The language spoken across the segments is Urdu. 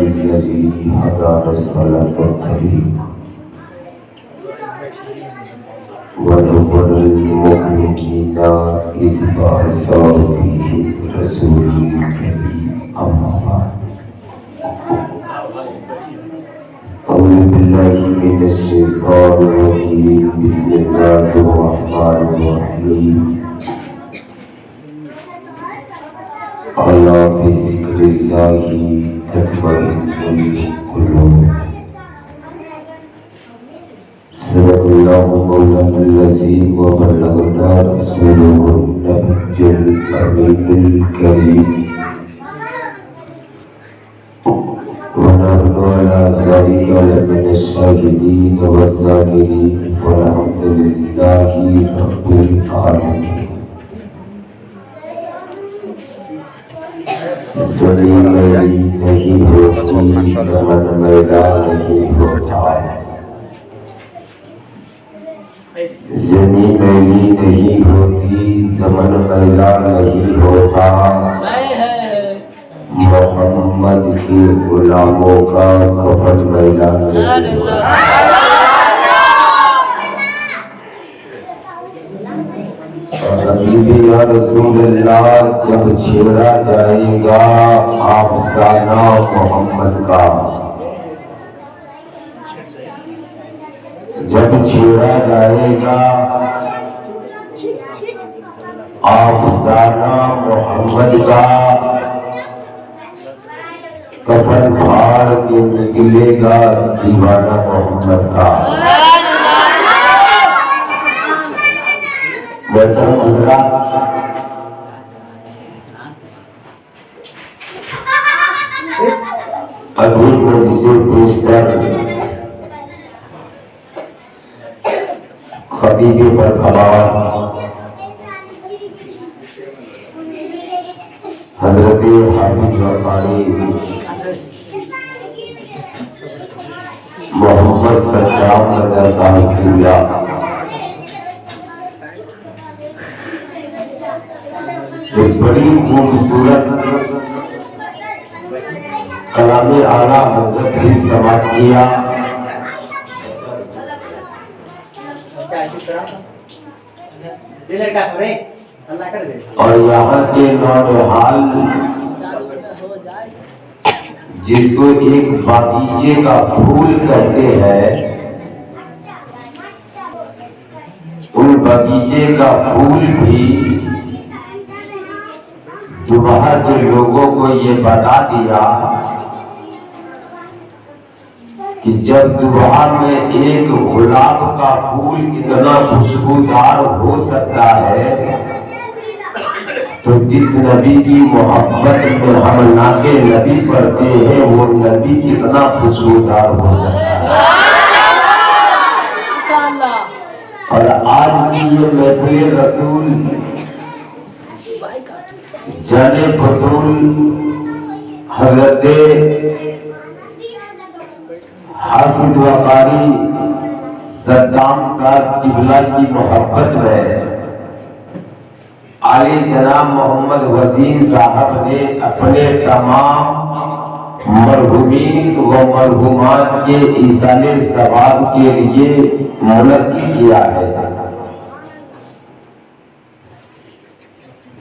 الذي هدانا الصلاة ونور المؤمنين إذ بعث فيهم رسولا أما بعد أعوذ بالله من الشيطان الرجيم بسم الله الرحمن الرحيم ألا بذكر الله تطمئن القلوب صدق الله مولانا العظيم وبلغنا رسوله النبي الأمين الكريم ونحن على ذلك لمن الشاهدين والذاكرين والحمد لله رب العالمين زمین میلی نہیں ہوتی زمن میلا نہیں ہوتا زمین میلی نہیں ہوتی زمن میلا نہیں ہوتا محمد کے غلاموں کا کفن میلا نہیں ہوتا یا رسول اللہ جب چھیڑا جائے گا آفسانہ محمد کا جب چھیڑا جائے گا آفسانہ محمد کا کفن پھاڑ کے نکلے گا دیوانہ محمد کا ابھی سے بیشتر خطیب پر خبر حضرت حافظ وقاری محمد سجاد رضا صاحب کیا ایک بڑی خوبصورت کلام اعلیٰ حضرت بھی سماعت کیا اور یہاں کے نونہال جس کو ایک باغیچے کا پھول کہتے ہیں ان باغیچے کا پھول بھی دوبارہ کے لوگوں کو یہ بتا دیا کہ جب دوبارہ میں ایک گلاب کا پھول اتنا خوشبودار ہو سکتا ہے تو جس نبی کی محبت میں ہم نعت نبی پڑھتے ہیں وہ نبی کتنا خوشبودار ہو سکتا ہے۔ اور آج کی یہ محفل رسول جانے بطول حضرت حافظ وقاری صدام صاحب قبلہ کی محبت میں عالی جناب محمد وسیم صاحب نے اپنے تمام مرحومین و مرحومات کے ایصال ثواب کے لیے منعقد کیا ہے،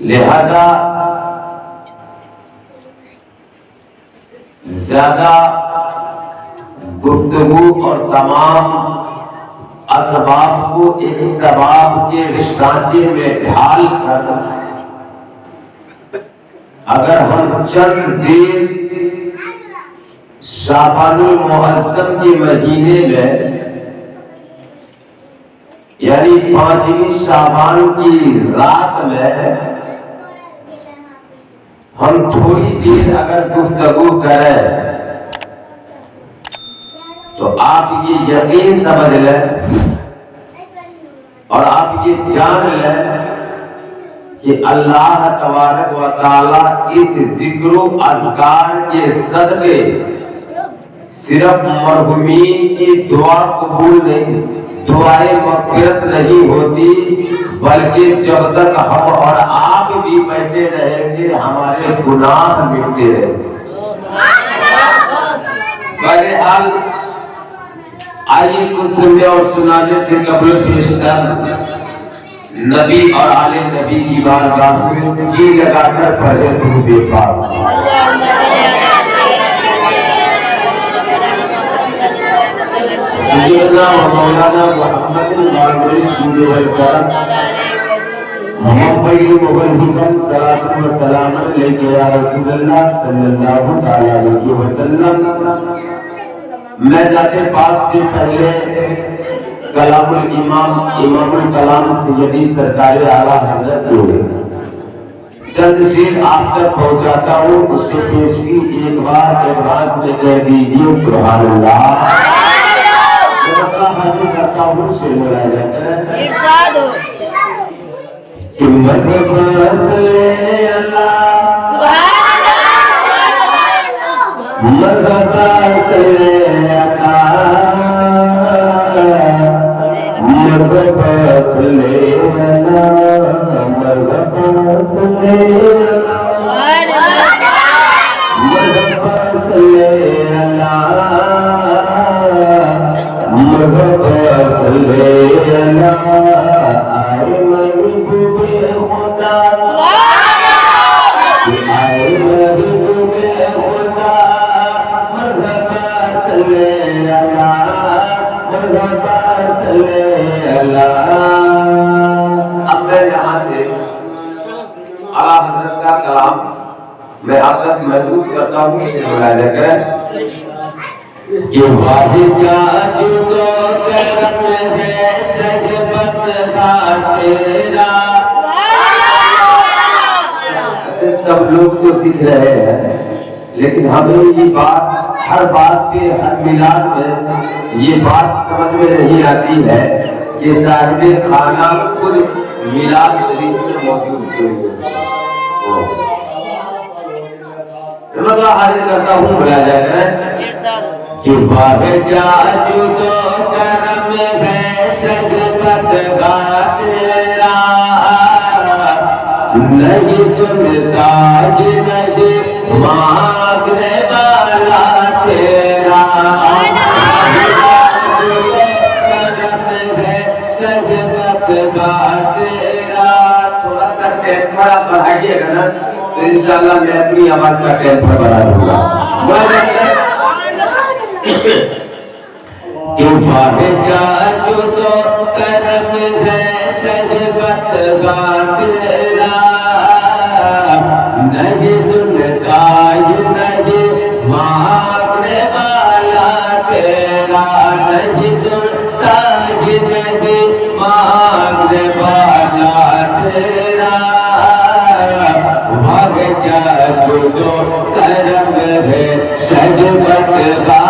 لہذا زیادہ گفتگو اور تمام اسباب کو ایک ثواب کے سانچے میں ڈھال کر اگر ہم چند دیر شعبان المعظم کے مہینے میں یعنی 5ویں شعبان کی رات میں ہم تھوڑی دیر اگر گفتگو کریں تو آپ یہ یقین سمجھ لیں اور آپ یہ جان لیں کہ اللہ تبارک و تعالی اس ذکر و اذکار کے صدقے صرف مرحومین کی دعا قبول نہیں، دعائیں مغفرت نہیں ہوتی، بلکہ جب تک ہم اور آپ بھی بیٹھے رہیں گے ہمارے گناہ مٹتے رہیں گے۔ بہرحال آئیے کچھ سننے اور سنانے سے قبل پیش کر نبی اور آل نبی کی بارگاہ میں جی لگا کر پڑھے درود پاک۔ سیدنا و مولانا محمد العربی محمد مبلغاً صلاۃ و سلام علیک یا رسول اللہ صلی اللہ علیہ وسلم۔ میں ذات پاک سے پہلے کلام الامام امام الکلام سیدی سرکار اعلیٰ حضرت کو چند شعر آپ تک پہنچاتا ہوں، اس سے پیشگی ایک بار اعتراض میں کہہ دیجیے سبحان اللہ۔ حاضر کرتا ہوں سے مراجعہ کریں کہ مدد رسول اللہ مدد رسول اللہ مدد رسول اللہ مدد رسول میں آپ تک محدود کرتا ہوں اسے ملاحظہ کریں کہ واحد کا جو کرم ہے سجبت کا تیرا۔ سب لوگ تو دکھ رہے ہیں لیکن ہمیں یہ بات ہر بات پہ ہر میلاد میں یہ بات سمجھ میں نہیں آتی ہے کہ صاحب خانہ خود میلاد شریف میں موجود کیوں ہے۔ اللہ حاضر کرتا ہوں بلا جائے کریں کہ واحد کا جو کرم ہے سجبت کا تیرا، نہیں سنتا نہیں مانگنے والا تیرا، سجبت کا تیرا۔ تھوڑا سا ٹیمپر آپ بڑھائیے گا نا تو انشاءاللہ میں اپنی آواز کا ٹیمپر بڑھا دوں گا۔ کہ واحد کا جو کرم ہے سجبت کا تیرا، نہیں سنتا نہیں مانگنے والا تیرا، نہیں سنتا نہیں مانگنے والا تیرا، واحد کا جو کرم ہے سجبت کا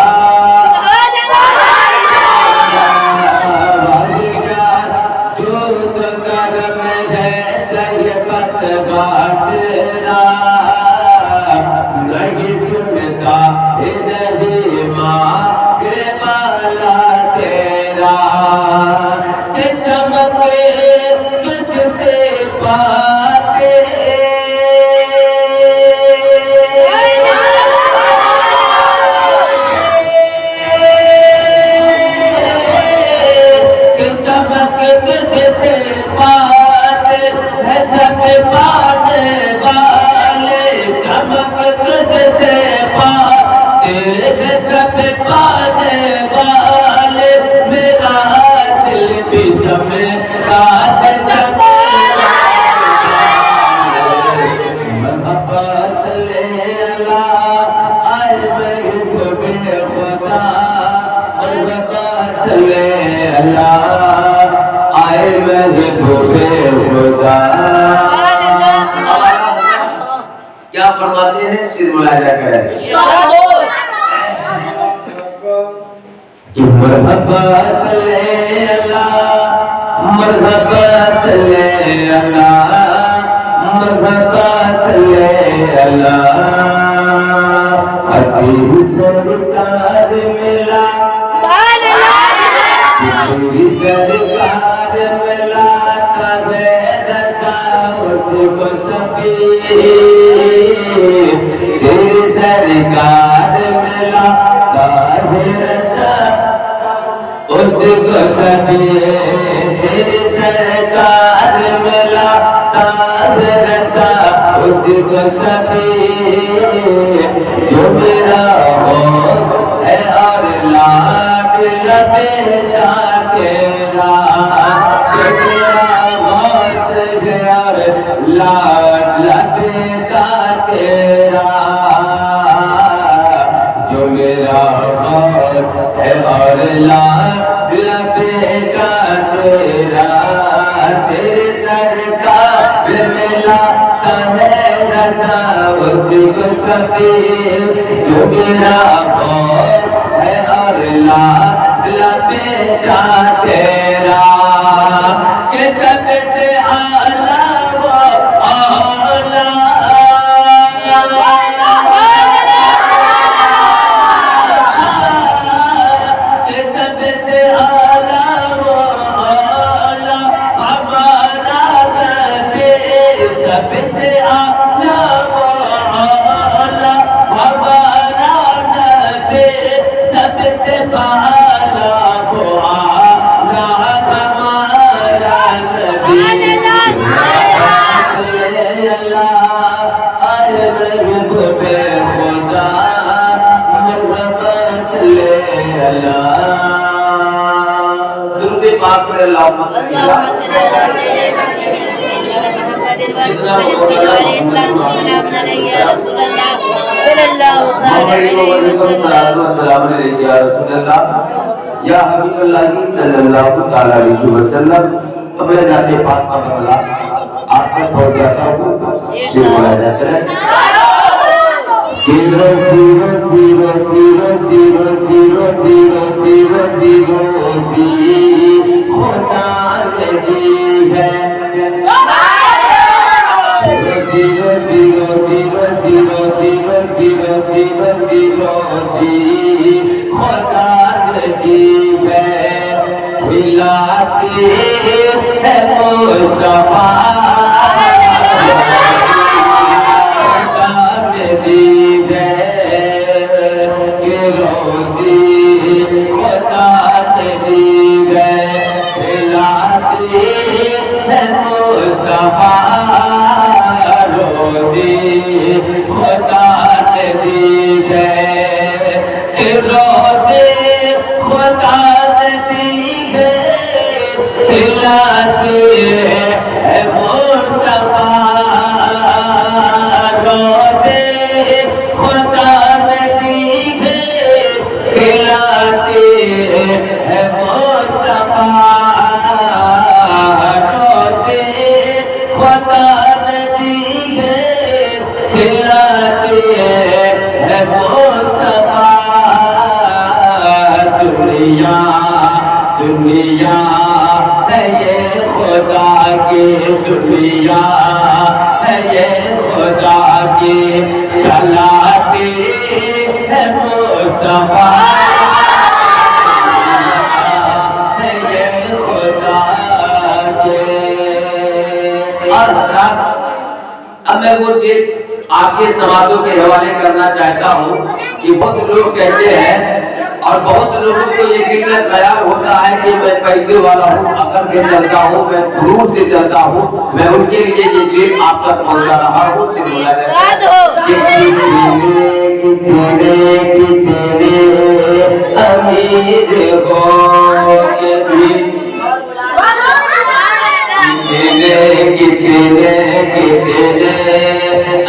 کیا فرماتے ہیں؟ سر ملاحظہ کریں کہ مرحبا صلی اللہ مرحبا صلی اللہ مرحبا صلی اللہ حبیب سرکار ملا حبیب سرکار ملا تھے رضا اس کو شفیع تیری سرکار ملا تھے رضا اس کو شفیع تیری سرکار ملا تھے رضا اس کو شفیع جو میرا ہوش ہے اور لاڈ بیٹا تیرا جو میرا ہوش ہے اور لاڈ بیٹا تیرا جو میرا ہوش ہے اور لاڈ بیٹا تیرا تیرے سرکار ملا ہے رضا اس کو شفیع جو میرا ہوش ہے اور لاڈلا بیٹا تیرا کہ سب سے اعلیٰ وہ اولا کہ سب سے اعلیٰ وہ اولا ہمارا نبی سب سے اعلیٰ وہ اولا ہمارا نبی سب سے پہلا وہ آلہ ہمارا نبی صلی اللہ آئے محبوب خدا مرحبا صلی اللہ درود پاک پر اللہم صلی اللہ یا حبیب اللہ صلی اللہ علیہ وسلم اپنے ذات پاک کا بندہ آپ تک پہنچ جاتا ہوں شیر بولا جاتا ہے zero zero zero zero zero zero zero zero zero خدا لگی ہے zero zero zero zero zero zero zero zero خدا لگی ہے ہلاتی ہے مصطفیٰ خدا لگی ہے کہ روزی خدا لگی ہے ہلاتی ہے مصطفیٰ روزی خدا لگی ہے کہ روزی خدا لگی ہے ہلاتی ہے مصطفیٰ روزی خدا لگی ہے ہلاتی ہے مصطفیٰ روزی خدا لگی ہے ہلاتی ہے مصطفیٰ دنیا دنیا ہے یہ خدا کی دنیا ہے یہ خدا کی چلاتی ہے مصطفیٰ ہے یہ خدا کے اور اب میں وہ شعر آپ کے سماعتوں کے حوالے کرنا چاہتا ہوں کہ بہت لوگ کہتے ہیں اور بہت لوگوں کو یہ فکر خیال ہوتا ہے کہ میں پیسے والا ہوں اکڑ کے چلتا ہوں میں غرور سے چلتا ہوں میں ان کے لیے یہ شعر آپ تک پہنچا رہا ہوں سے بولا جائے امید ہو کے بھی کتنے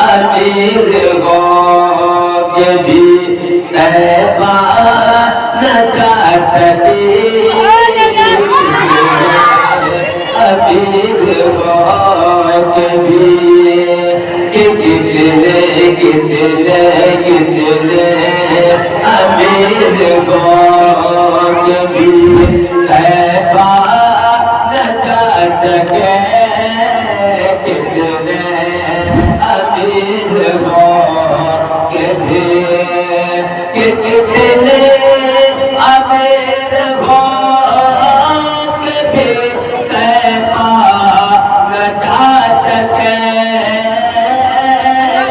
امید ہو کے بھی طیبہ نہ جا سکی امید ہو بھی کہ کتنے امیر گوگ بھی طیبہ نہ جا سکے کتنے امیر گوگ بھی کہ کتنے امیر گوگ بھی طیبہ نہ جا سکے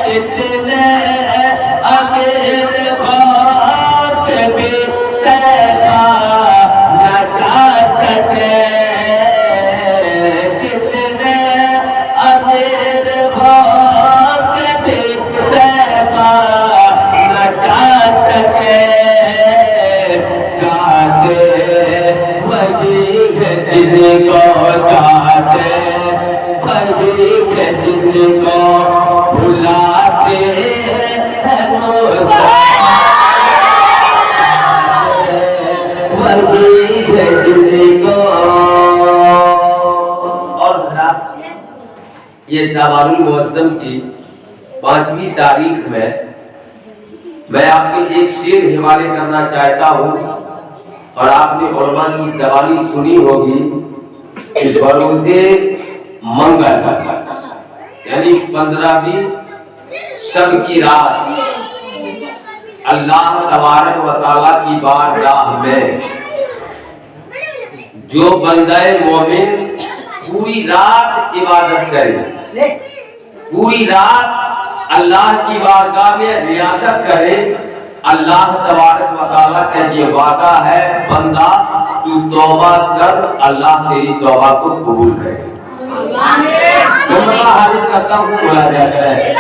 کتنے امیر گوگ بھی طیبہ نہ جا سکے کتنے امیر گوگ بھی طیبہ نہ جا سکے چاہتے وہی ہے جن کو چاہتے وہی ہے جن کو بلاتے ہیں وہی ہے جن کو. اور حضرات یہ شعبان المعظم کی 5ویں تاریخ میں آپ کے ایک شعر حوالے کرنا چاہتا ہوں اور آپ نے علماء کی زبانی سنی ہوگی کہ بروز منگل یعنی 15ویں شب کی رات اللہ تبارک و تعالیٰ کی بارگاہ میں جو بندہ مومن پوری رات عبادت کرے پوری رات اللہ کی بارگاہ میں ریاضت کرے اللہ تبارک و تعالیٰ کا یہ وعدہ ہے بندہ تو توبہ کر اللہ تیری توبہ کو قبول کرے. میں حاضر کرتا ہوں بولا جاتا ہے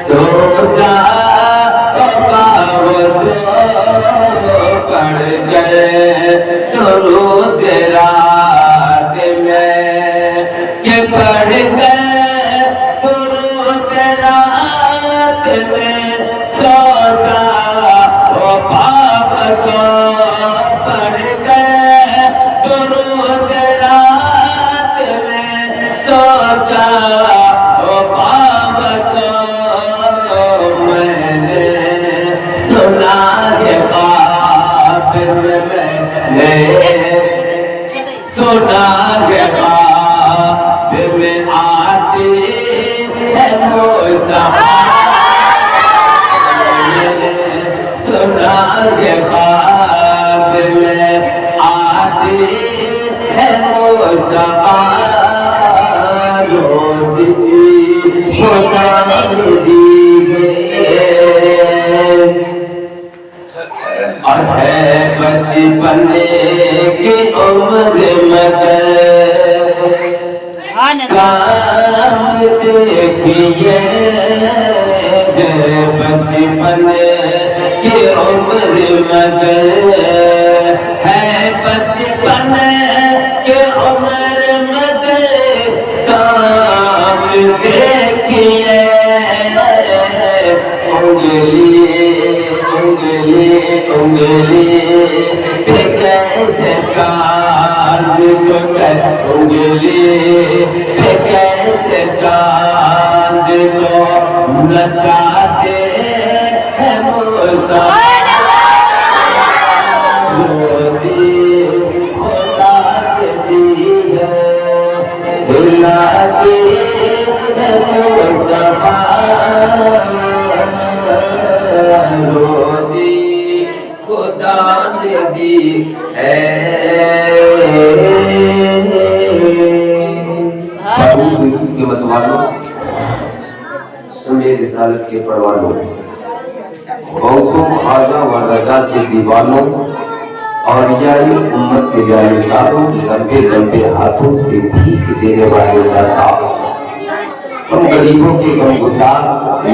سو جا پڑھ گئے درود رات میں کہ پڑھ گئے درود رات میں سو جا پاپ کو پڑھ گئے درود رات میں سو جا سنا ہے خواب میں آتی ہے مصطفیٰ سنا ہے خواب میں آتی ہے مصطفیٰ روزی خدا دی اور ہے بچپن کی عمر مگر کام دیکھیے بچپن کی عمر مگر ہے بچپن کی عمر مگر کام دیکھیے انگلی پہ کیسے چاند کو انگلی پہ کیسے چاند کو نچاتے ہیں مصطفیٰ روزی خدا دی ہے دلاتی ہے مصطفیٰ روزی خدا دی ہے. کے متوالوں سمیت رسالت کے پروانوں غوثوں خواجہ و رضا کے دیوانوں اور یاری امت کے جانشانوں لمبے لمبے ہاتھوں سے بھیک دینے والے داتا ہم غریبوں کے غمگسار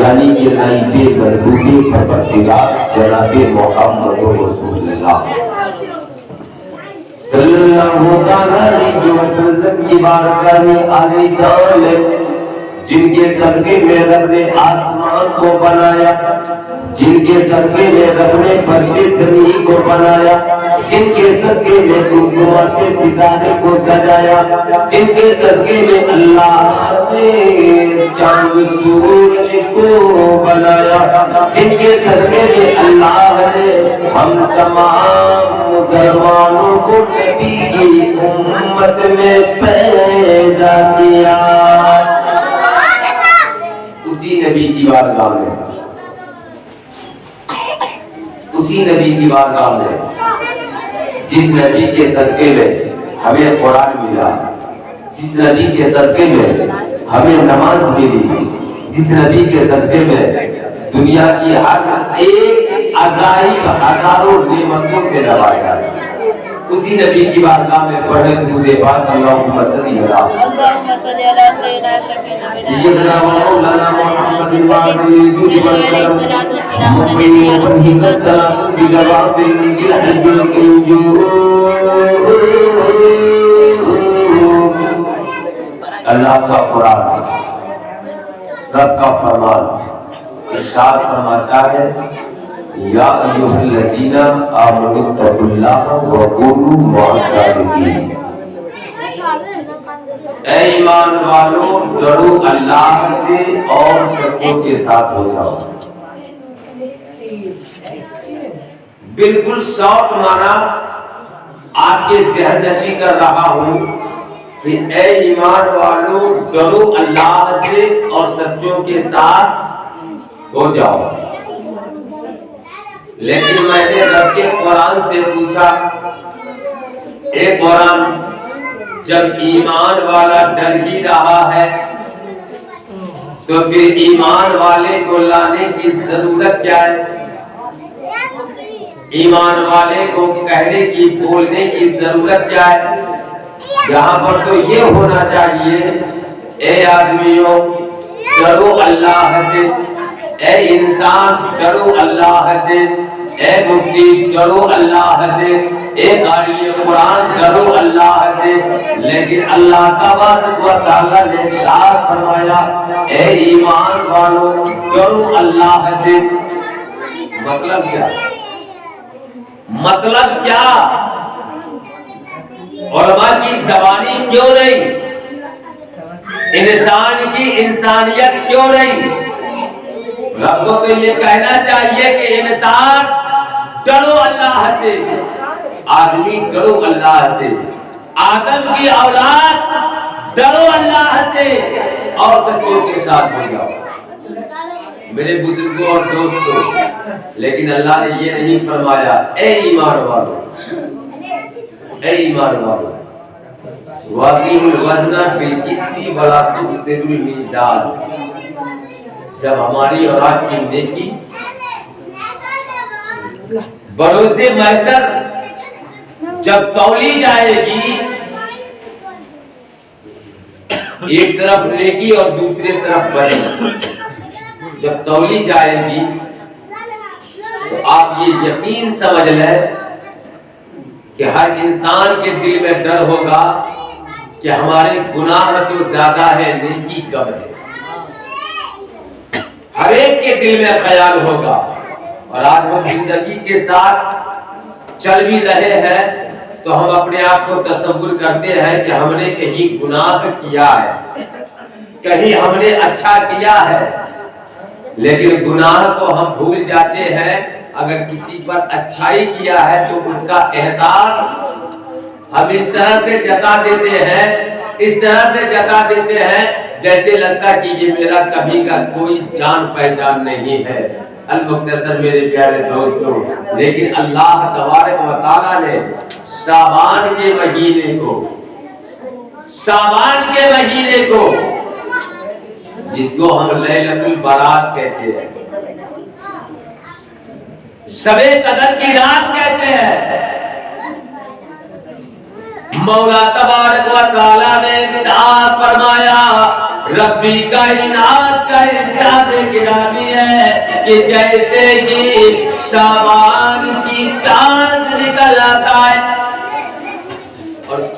یعنی کہ نائب محبوب پروردگار جناب محمد رسول اللہ صلی اللہ علیہ وسلم کی بارگاہ میں آنے چالے جن کے صدقے میں رب نے آسمان کو بنایا، جن کے صدقے میں رب نے فرش زمین کو بنایا، جن کے صدقے میں قمر کے ستارے کو سجایا، جن کے صدقے میں اللہ نے چاند سورج کو بنایا، جن کے صدقے میں اللہ نے ہم تمام مسلمانوں کو نبی کی امت میں پیدا کیا۔ اسی نبی کی بارگاہ میں، اسی نبی کی بارگاہ میں، جس نبی کے صدقے میں ہمیں قرآن ملا، جس نبی کے صدقے میں ہمیں نماز ملی، جس نبی کے صدقے میں دنیا کی ہر ایک عزائم ہزاروں نعمتوں سے نوازا، اسی نبی کی بارگاہ میں پڑھے درود پاک اللہم صلی علی سیدنا مولانا محمد وعلی اللہ کا قرآن، رب کا فرمان ارشاد فرماتا ہے یا ایھا الذین آمنوا اتقوا اللہ وکونوا مع الصادقین، اے ایمان والو ڈرو اللہ سے اور سچوں کے ساتھ ہو جاؤ۔ بالکل شارٹ معنی آپ کے ذہن نشی کر رہا ہوں کہ اے ایمان والو ڈرو اللہ سے اور سچوں کے ساتھ ہو جاؤ۔ لیکن میں نے رب کے قرآن سے پوچھا، اے قرآن جب ایمان والا ڈر ہی رہا ہے تو پھر ایمان والے کو لانے کی ضرورت کیا ہے؟ ایمان والے کو کہنے کی بولنے کی ضرورت کیا ہے؟ یہاں پر تو یہ ہونا چاہیے اے آدمیوں ڈرو اللہ سے، اے انسان ڈرو اللہ سے، اے مفتی ڈرو اللہ سے، اے قاری قرآن ڈرو اللہ سے۔ لیکن اللہ تبارک و تعالیٰ نے ارشاد فرمایا اے ایمان والو ڈرو اللہ سے۔ مطلب کیا؟ مطلب کیا؟ علماء کی زبانی کیوں نہیں؟ انسان کی انسانیت کیوں نہیں؟ رب کو تو یہ کہنا چاہیے کہ انسان ڈرو اللہ سے، آدمی ڈرو اللہ سے، آدم کی اولاد ڈرو اللہ سے اور سچوں کے ساتھ ہو جاؤ۔ میرے بزرگوں اور دوستوں، لیکن اللہ نے یہ نہیں فرمایا اے ایمان والو، اے ایمان والو وَأَقِیمُوا الْوَزْنَ بِالْقِسْطِ وَلَا تُخْسِرُوا الْمِیزَانَ۔ جب ہماری اور آپ کی نیکی بروز محشر جب تولی جائے گی، ایک طرف نیکی اور دوسری طرف بدی جب تولی جائے گی تو آپ یہ یقین سمجھ لیں کہ ہر انسان کے دل میں ڈر ہوگا کہ ہمارے گناہ تو زیادہ ہے، نیکی کم ہے۔ ہر ایک کے دل میں خیال ہوگا، اور آج ہم زندگی کے ساتھ چل بھی رہے ہیں تو ہم اپنے آپ کو تصور کرتے ہیں کہ ہم نے کہیں گناہ کیا ہے، کہیں ہم نے اچھا کیا ہے، لیکن گناہ کو ہم بھول جاتے ہیں۔ اگر کسی پر اچھائی کیا ہے تو اس کا احسان ہم اس طرح سے جتا دیتے ہیں، اس طرح سے جتا دیتے ہیں جیسے لگتا کہ یہ میرا کبھی کا کوئی جان پہچان نہیں ہے۔ المختصر میرے پیارے دوستوں، لیکن اللہ تبارک و تعالیٰ نے شعبان کے مہینے کو جس کو ہم لیلۃ البرات کہتے ہیں، شب قدر کی رات کہتے ہیں، مولا تبارک و تعالیٰ نے ارشاد فرمایا، ربی کائنات کا ارشاد گرامی ہے کہ جیسے ہی شعبان کی چاند نکل آتا ہے،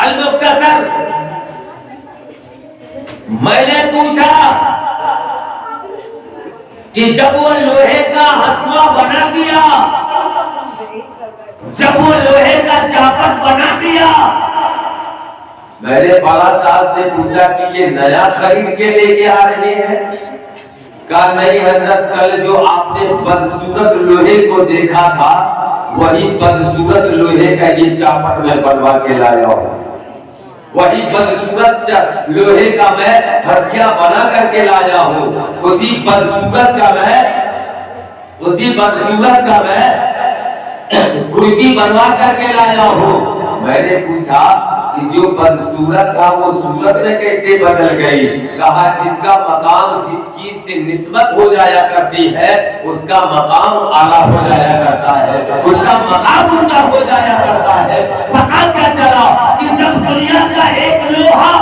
المختصر میں نے پوچھا کہ جب وہ لوہے کا ہسوا بنا دیا، جب وہ لوہے کا چاپٹ بنا دیا، میں نے بالا صاحب سے پوچھا کہ یہ نیا خرید کے لے کے آ رہے ہیں؟ کہا نہیں حضرت، کل جو آپ نے بدصورت لوہے کو دیکھا تھا وہی بدصورت لوہے کا یہ چاپٹ میں بنوا کے لایا ہوں، وہی بدصورت لوہے کا میں ہسیا بنا کر کے لایا ہوں، اسی بدصورت کا میں کھڑکی بنوا کر کے لایا ہوں۔ میں نے پوچھا کہ جو بدصورت تھا وہ صورت میں کیسے بدل گئی؟ کہا جس کا مقام جس چیز سے نسبت ہو جایا کرتی ہے اس کا مقام اعلیٰ ہو جایا کرتا ہے، اس کا مقام اونچا ہو جایا کرتا ہے۔ پتہ کیا چلا کہ جب دنیا کا ایک لوہا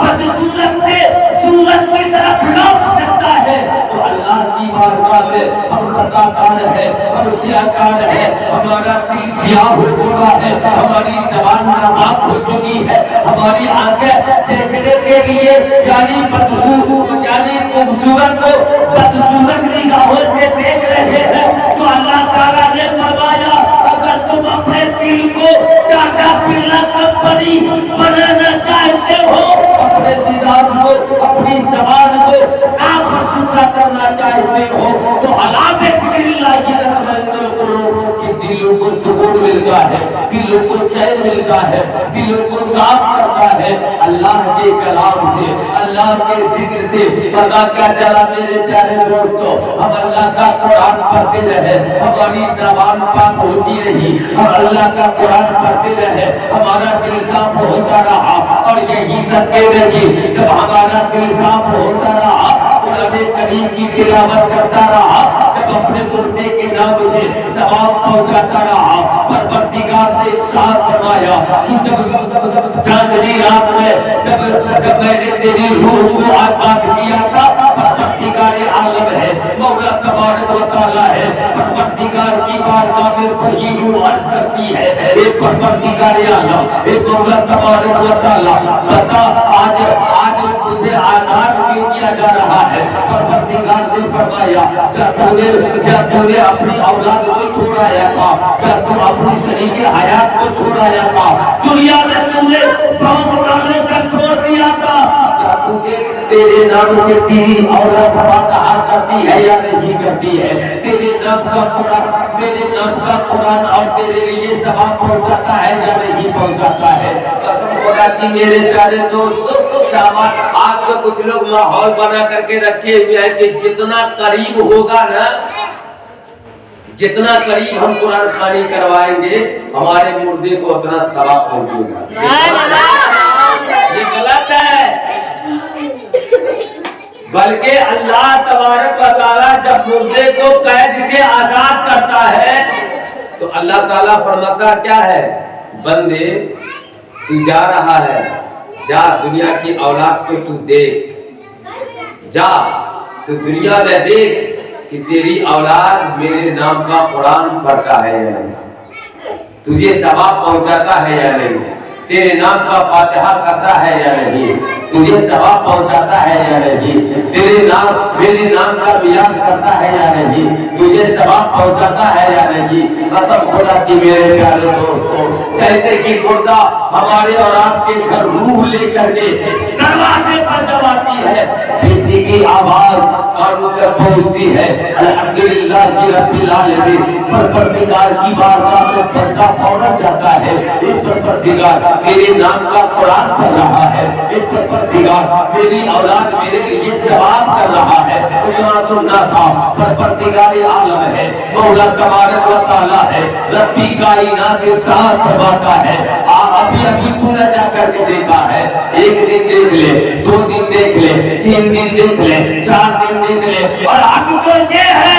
بدصورت سے صورت کی طرف لوٹ سکتا ہے تو اللہ کی بارگاہ میں ہم خطا کار ہیں، ہم سیاہ کار ہیں، ہمارا دل سیاہ ہو چکا ہے، ہماری زبان ناپاک ہو چکی ہے، ہماری آنکھیں دیکھنے کے لیے یعنی خوبصورت کو بدصورت نگاہوں سے دیکھ رہے ہیں۔ تو اللہ تعالیٰ نے فرمایا اگر تم اپنے دل کو ٹاٹا برلا کمپنی بنانا چاہتے ہو، اپنے مزاج کو اپنی زبان کو صاف اور ستھرا کرنا چاہتے ہو تو علامہ ذکر اللہ کی رحمت کرو کہ دلوں کو سکون ملتا ہے، دلوں کو چین ملتا ہے، دلوں کو صاف کرتا ہے اللہ کے کلام سے، اللہ کے ذکر سے۔ پتہ کیا چلا میرے پیارے دوستو، ہم اللہ کا قرآن پڑھتے رہے، ہماری زبان پاک ہوتی رہی، ہم اللہ کا قرآن پڑھتے رہے، ہمارا دل صاف ہوتا رہا، اور یہی تک رہی جب ہمارا دل صاف ہوتا رہا، قرآن کریم کی تلاوت کرتا رہا، جب اپنے مردے کے نام سے ثواب پہنچاتا رہا، پروردگار نے ارشاد فرمایا کہ جب چاندنی رات میں جب میں نے تیری روح کو آزاد کیا تھا، پروردگار عالم ہے، مولا تبارک و تعالیٰ ہے، پروردگار کی بارگاہ میں وہی روح عرض کرتی ہے اے پروردگار عالم، اے مولا تبارک و تعالیٰ، بتا آج مجھے آزاد کیوں کیا جا رہا ہے؟ پروردگار نے فرمایا جب تو نے اپنی اولاد کو چھوڑایا تھا، جب تم اپنی شریک حیات کو چھوڑایا تھا، دنیا میں تم نے بہت ڈالے کر چھوڑ دیا تھا، کیا تجھے تیرے نام سے تیری اولاد فاتحہ کرتی ہے یا نہیں کرتی ہے؟ تیرے نام کا قرآن، میرے نام کا قرآن اور تیرے لیے ثواب پہنچاتا ہے یا نہیں پہنچاتا ہے؟ قسم خدا کی میرے پیارے دوستو، شامات آج تو کچھ لوگ ماحول بنا کر کے رکھے ہوئے ہیں کہ جتنا قریب ہوگا نا، جتنا قریب ہم قرآن خوانی کروائیں گے ہمارے مردے کو اتنا ثواب پہنچے گا۔ یہ غلط ہے، بلکہ اللہ تبارک و تعالیٰ جب مردے کو قید سے آزاد کرتا ہے تو اللہ تعالیٰ فرماتا کیا ہے؟ بندے تو جا رہا ہے، جا دنیا کی اولاد کو تو دیکھ، جا تو دنیا میں دیکھ کہ تیری اولاد میرے نام کا قرآن پڑھتا ہے یا نہیں، تجھے ثواب پہنچاتا ہے یا نہیں، تیرے نام کا فاتحہ کرتا ہے یا نہیں، تجھے ثواب پہنچاتا ہے یا نہیں، تیرے نام میرے نام کا بیان کرتا ہے یا نہیں، تجھے ثواب پہنچاتا ہے یا نہیں۔ قسم خدا کی میرے پیارے دوستو، جیسے کہ مردہ ہمارے اور آپ کے گھر روح لے کر کے دروازے پر جب آتی ہے، بیٹی کی آواز کانوں تک پہنچتی ہے، الحمدللہ رب العالمین، پروردگار کی بارگاہ میں بندہ فوراً جاتا ہے، ایک پروردگار میرے نام کا قرآن پڑھ رہا ہے، ایک پروردگار میری اولاد میرے لیے ثواب کر رہا ہے، اتنا سننا تھا۔ پروردگار عالم ہے، مولا تبارک و تعالیٰ ہے، ربی کائنات کے ساتھ فرماتا ہے، ابھی تو نہ جا کر کے دیکھا ہے، ایک دن دیکھ لے، 2 دن دیکھ لے، 3 دن دیکھ لے، 4 دن دیکھ لے، اور اب تو یہ ہے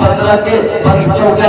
14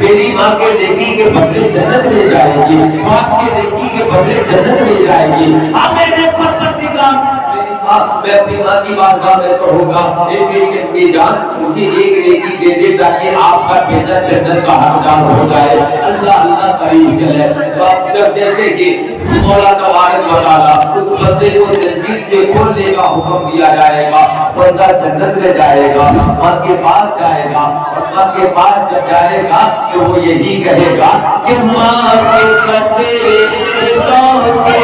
میری ماں کے نیکی کے بدلے جنت میں جائے گی، باپ کے نیکی کے بدلے جنت میں جائے گی۔ اب میرے پروردگار میں اپنی ماں کی بارگاہ میں کہوں گا، میری جان مجھے ایک نیکی دے دے تاکہ آپ کا بیٹا جنت کا حقدار ہو جائے۔ اللہ اللہ قریب چلے۔ جب جیسے کہ مولا تبارک و تعالیٰ اس بندے کو زنجیر سے کھولنے کا حکم دیا جائے گا، بندہ جنت میں جائے گا، ماں کے پاس جائے گا، اور ماں کے پاس جب جائے گا تو وہ یہی کہے گا کہ ماں کے قدرے گاؤں کے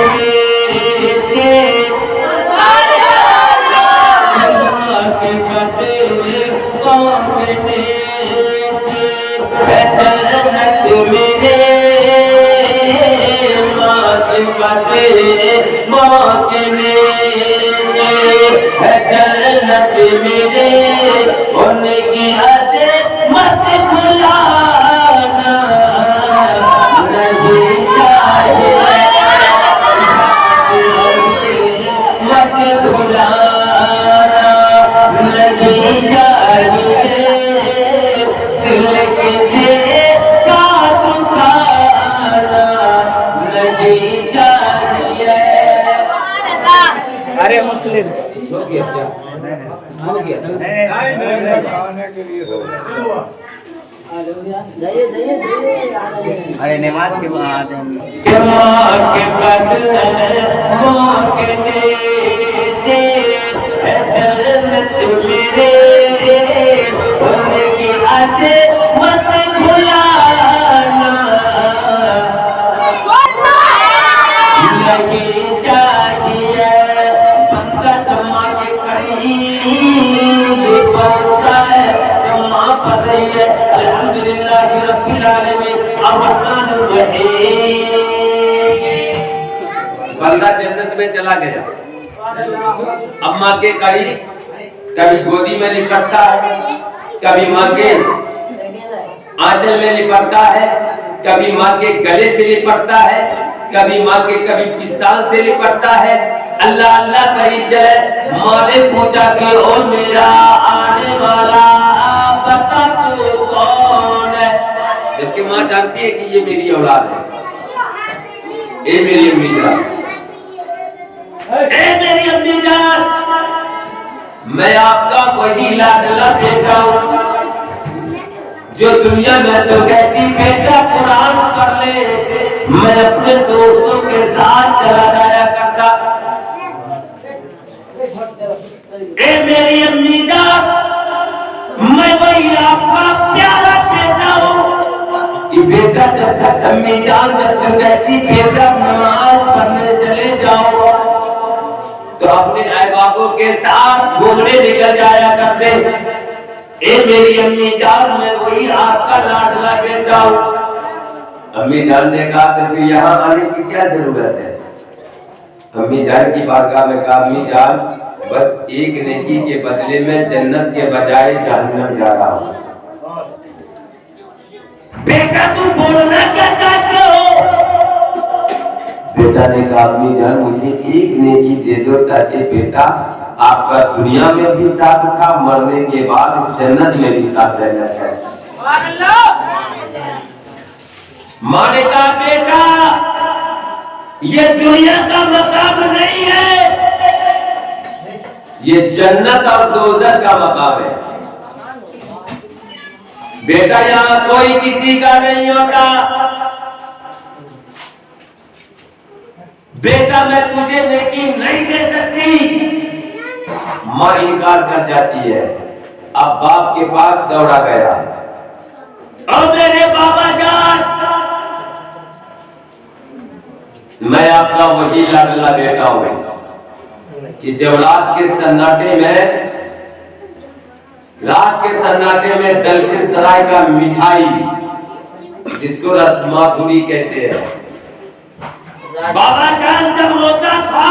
جنت میرے ان کی عظمت بھلانا نہیں چاہیے، مت بھلانا نہیں چاہیے، دل کے کا دکھانا نہیں چاہیے۔ ارے مسلم ہو گیا کیا؟ ہو گیا ارے نماز کے بعد بندہ جنت میں چلا گیا، اماں کے قریب کبھی گودی میں لپٹتا ہے، کبھی ماں کے آنچل میں لپٹتا ہے، کبھی ماں کے گلے سے لپٹتا ہے، کبھی ماں کے کبھی پستان سے لپٹتا ہے۔ اللہ اللہ قریب چلے، ماں نے پوچھا کہ او میرا آنے والا بتا تو کون ہے، جبکہ ماں جانتی ہے کہ یہ میری اولاد ہے، اے میری امی جان، اے میری امی جان، میں آپ کا وہی لاڈلا بیٹا ہوں جو دنیا میں تو کہتی بیٹا قرآن پڑھ لے، میں اپنے دوستوں کے ساتھ چلا جایا کرتا۔ اے میری امی جان، میں وہی آپ کا پیارا بیٹا ہوں کہ بیٹا جب تک امی جان جب تک کہتی بیٹا نماز پڑھنے چلے جاؤ تو اپنے احبابوں کے ساتھ گھومنے نکل جایا کرتے۔ اے میری امی جان، میں وہی آپ کا لاڈلا بیٹا ہوں۔ امی جان نے کہا تو پھر یہاں آنے کی کیا ضرورت ہے؟ امی جان کی بارگاہ میں کہا امی جان بس ایک نیکی کے بدلے میں جنت کے بجائے جہنم جا رہا ہوں۔ بیٹا تم بولنا کیا چاہتے ہو؟ بیٹا نے کہا امی جان مجھے ایک نیکی دے دو تاکہ بیٹا آپ کا دنیا میں بھی ساتھ تھا، مرنے کے بعد جنت میں بھی ساتھ رہنا چاہیے۔ ماں نے کہا بیٹا یہ دنیا کا مقام نہیں ہے، یہ جنت اور دوزخ کا مقام ہے۔ بیٹا یہاں کوئی کسی کا نہیں ہوتا، بیٹا میں تجھے نیکی نہیں دے سکتی۔ ماں انکار کر جاتی ہے۔ اب باپ کے پاس دوڑا گیا، اور میرے بابا جان میں آپ کا وہی لاڈلا بیٹا ہوں کہ جب رات کے سناٹے میں دلسے سرائے کا مٹھائی جس کو رس ماتھوری کہتے ہیں، بابا جان جب روتا تھا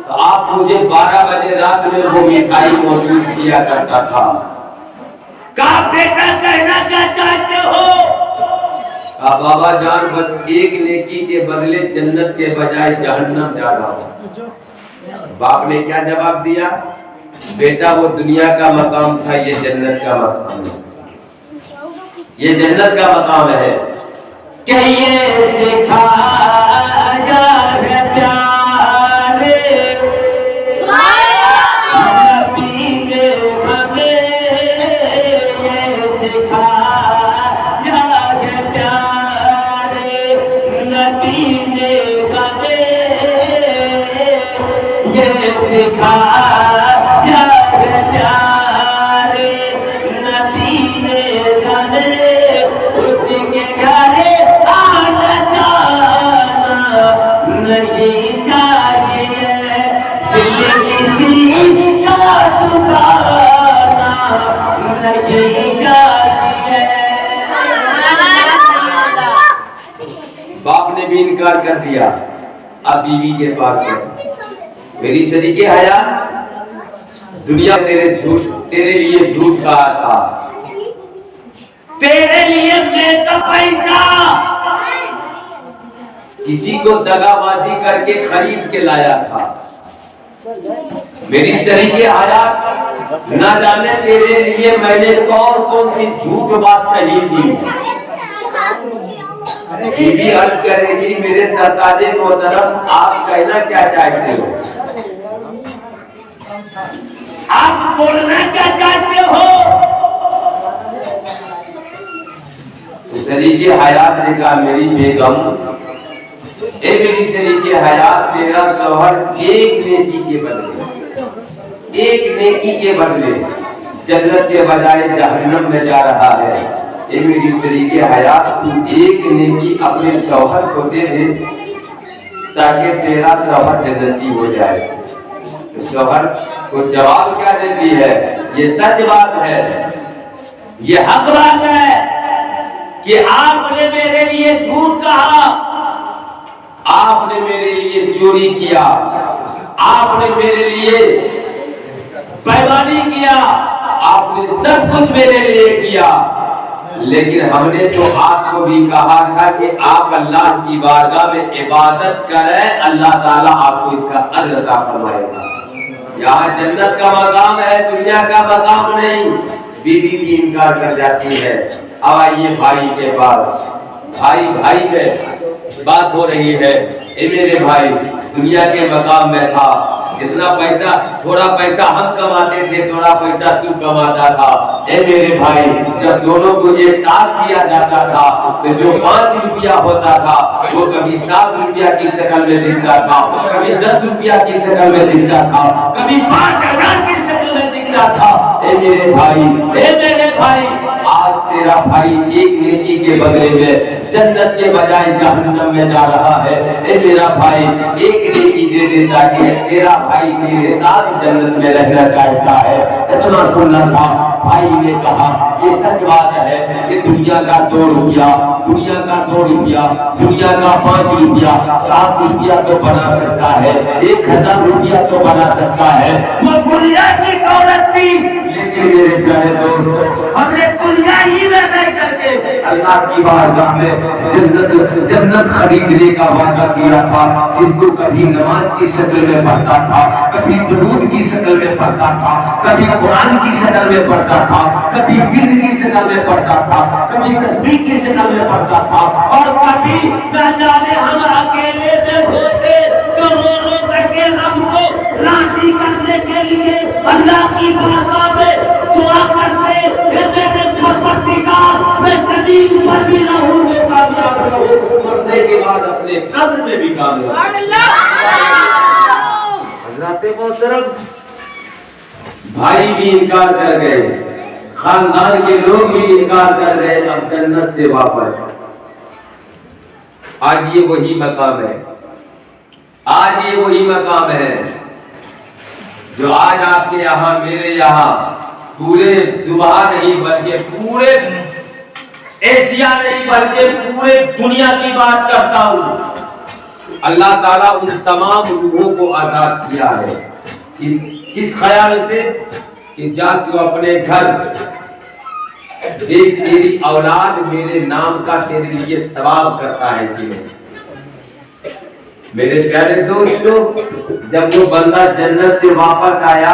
تو آپ مجھے 12 بجے رات میں وہ مٹھائی موجود کیا کرتا تھا۔ کہا بیٹا کہنا کیا چاہتے ہو؟ کہا بابا جان بس ایک نیکی کے بدلے جنت کے بجائے جہنم جا رہا ہوں۔ باپ نے کیا جواب دیا؟ بیٹا وہ دنیا کا مقام تھا، یہ جنت کا مقام ہے۔ یہ جنت کا مقام ہے کہ یہ سکھایا ہے پیارے نبی نے ہمیں، یہ سکھایا ہے پیارے نبی نے ہمیں، یہ سکھایا ہے پیارے نبی نے ہمیں، اس کے گھر آنا جانا نہیں چاہیے، دل کسی کا دکھانا نہیں چاہیے۔ باپ نے بھی انکار کر دیا، اب بیوی کے پاس ہے، میری شریک حیات دنیا تیرے لیے جھوٹ کہا تھا، تیرے لیے میک اپ پیسہ کسی کو دغا بازی کر کے خرید کے لایا تھا، میری شریک حیات نہ جانے تیرے لیے میں نے کون سی جھوٹ بات کہی تھی۔ بیوی عرض کرے گی میرے سرتاج محترم آپ کہنا کیا چاہتے ہو، آپ بولنا کیا چاہتے ہو؟ شریک حیات نے کہا میری بیگم، اے میری شریک حیات، تیرا شوہر ایک نیکی کے بدلے جنت کے بجائے جہنم میں جا رہا ہے۔ اے میری شریک حیات، تو ایک نیکی اپنے شوہر کو دے دے تاکہ تیرا شوہر جنتی ہو جائے۔ شوہر کو جواب کیا دیتی ہے؟ یہ سچ بات ہے، یہ حق بات ہے کہ آپ نے میرے لیے جھوٹ کہا، آپ نے میرے لیے چوری کیا، آپ نے میرے لیے پیمانی کیا، آپ نے سب کچھ میرے لیے کیا، لیکن ہم نے تو آپ کو بھی کہا تھا کہ آپ اللہ کی بارگاہ میں عبادت کریں، اللہ تعالیٰ آپ کو اس کا اجر عطا فرمائے گا۔ یہاں جنت کا مقام ہے، دنیا کا مقام نہیں۔ بیوی بھی انکار کر جاتی ہے۔ اب آئیے بھائی کے پاس، بھائی میں بات ہو رہی ہے، اے میرے بھائی دنیا کے مقام میں تھا، اتنا پیسہ، تھوڑا پیسہ ہم کماتے تھے، تھوڑا پیسہ تو کماتا تھا۔ اے میرے بھائی جب دونوں کو یہ ساتھ دیا جاتا تھا تو جو 5 روپیہ ہوتا تھا وہ کبھی 7 روپیہ کی شکل میں دکھتا تھا، کبھی 10 روپیہ کی شکل میں دکھتا تھا، کبھی 5000 کی شکل میں دکھتا تھا۔ اے میرے بھائی آج تیرا بھائی ایک نیکی کے بدلے میں جنت کے بجائے جہنم میں جا رہا ہے۔ اے میرا بھائی ایک نیکی دے دیتا کہ تیرا بھائی تیرے ساتھ جنت میں رہنا چاہتا ہے۔ اتنا سننا تھا۔ بھائی نے کہا یہ سچ بات ہے کہ دنیا کا 2 روپیہ، دنیا کا 5 روپیہ، 7 روپیہ تو بنا سکتا ہے، 1000 روپیہ تو بنا سکتا ہے، وہ دنیا کی دولت تھی۔ لیکن میرے پیارے دوستو ہم نے دنیا ہی میں رہ کر کے اللہ کی بارگاہ میں جنت خریدنے کا وعدہ کیا تھا، جس کو کبھی نماز کی شکل میں پڑھتا تھا، کبھی درود کی شکل میں پڑھتا تھا، کبھی قرآن کی شکل میں پڑھتا تھا، کبھی ورد کی شکل میں پڑھتا تھا، کبھی تسبیح کی شکل میں پڑھتا تھا، اور کبھی نہ جانے ہم اکیلے میں ہوتے کروڑوں کے ہم کو راضی کرنے کے لیے اللہ کی بارگاہ میں دعا کرتے، میرے پروردگار میں زمین پر بھی رہوں میں کامیاب رہوں، مرنے کے بعد اپنے قبر میں بھی کامیاب۔ حضرات محترم بھائی بھی انکار کر گئے، خاندان کے لوگ بھی انکار کر گئے، اب جنت سے واپس۔ آج یہ وہی مقام ہے جو آج آپ کے یہاں، میرے یہاں، پورے دبئی نہیں بلکہ پورے ایشیا نہیں بلکہ پورے دنیا کی بات کرتا ہوں۔ اللہ تعالیٰ ان تمام روحوں کو آزاد کیا ہے، کس خیال سے کہ جا تو اپنے گھر دیکھ، تیری اولاد میرے نام کا تیرے لیے ثواب کرتا ہے کہ نہیں۔ میرے پیارے دوستو جب وہ بندہ جنت سے واپس آیا،